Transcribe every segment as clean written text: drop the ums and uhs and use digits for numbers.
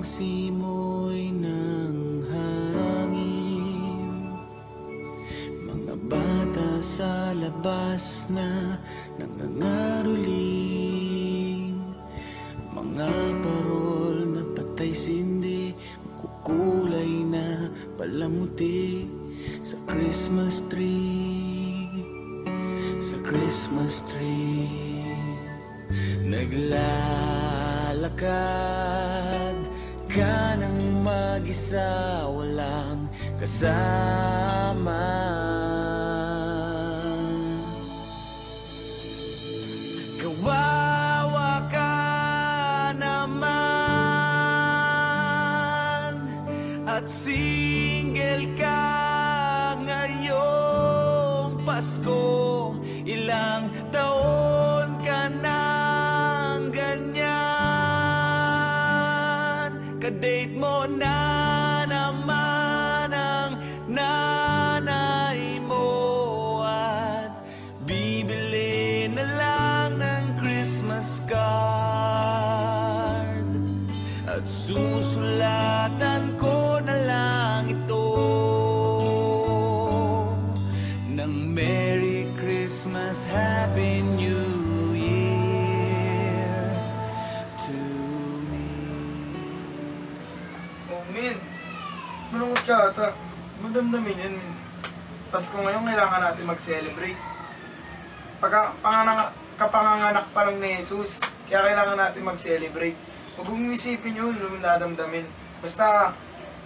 simoy ng hangin, mga bata sa labas na nangangaroling, mga parol na patay sindi, makukulay na palamuti sa Christmas tree, sa Christmas tree. Naglalakad ka ng mag-isa, walang kasama. Kawawa ka naman at single ka ngayong Pasko. Ilang taon ka nang ganyan, kadate mo na naman ang nanay mo at bibili na lang ng Christmas card at susulatan ko na lang ito ng Merry Christmas, Happy New Year to me. Oh, Min. Malungkot ka ata. Madamdamin yan, Min. Pasko ngayon, kailangan natin mag-celebrate. Kapanganganak pa lang ni Jesus, kaya kailangan natin mag-celebrate. Huwag mong isipin yun, nadamdamin. Basta,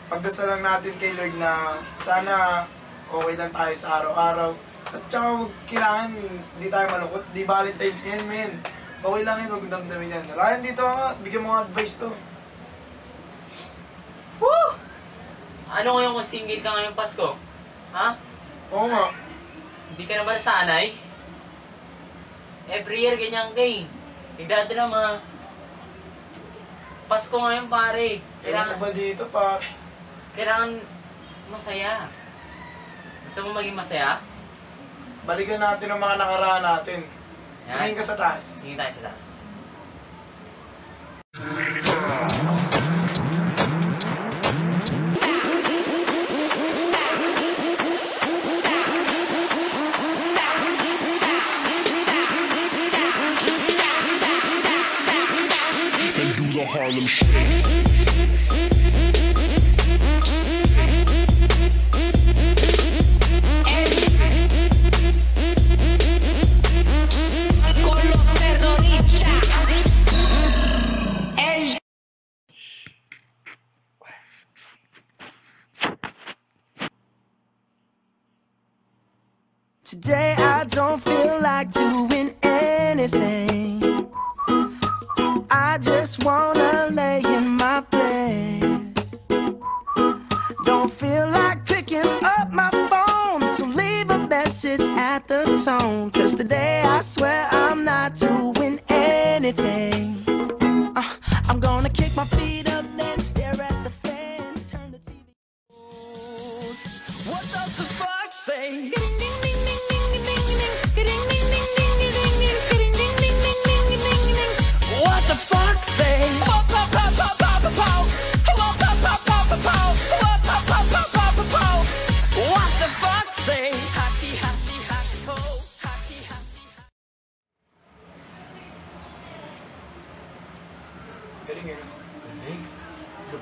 pagdasal lang natin kay Lord na sana okay lang tayo sa araw-araw. At saka kailangan di tayo malungkot, di Valentine's ngayon, men. Okay lang yun, huwag damdamin yan. Ryan, dito ka, bigyan mo nga advice to. Woo! Ano ngayon kung single ka ngayong Pasko? Ha? Oo nga. Hindi ka naman sanay? Every year ganyan ka eh. Nagdadrama. Pasko ngayon pare. Kailangan ba dito, pare? Kailangan masaya. Gusto mo maging masaya? Balikan natin ang mga nakaraan natin. Tingin ka sa taas. Tingin tayo sa taas. And do the Harlem Shake. Today I don't feel like doing anything. I just wanna lay in my bed. Don't feel like picking up my phone, so leave a message at the tone. 'Cause today I swear I'm not doing anything. I'm gonna kick my feet up, then stare at the fan, turn the TV. What does the fuck say? What the fuck say? What the fuck say? Happy, happy, happy, ho. Happy, happy. Galing yun. Galing.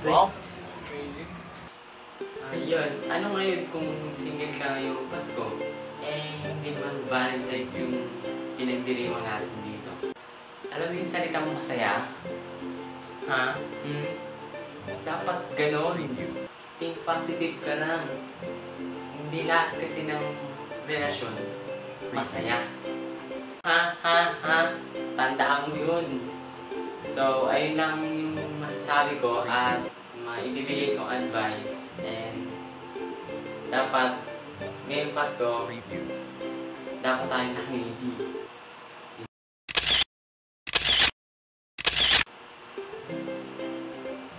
Wow. Amazing. Ayun. Ano ngayon kung single ka ngayong Pasko? Eh, hindi naman Valentine's yung pinagdiriwang natin dito. Alam mo yung salita mo masaya? Ha? Dapat ganon. Think positive ka lang. Hindi lahat kasi ng relasyon masaya. Ha? Tandaan mo yun. So, ayun lang yung masasabi ko at maibibigay kong advice. And dapat ngayong Pasko, dapat tayo nakangiti.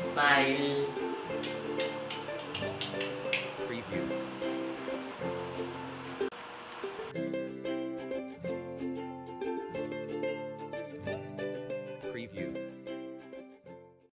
Smile.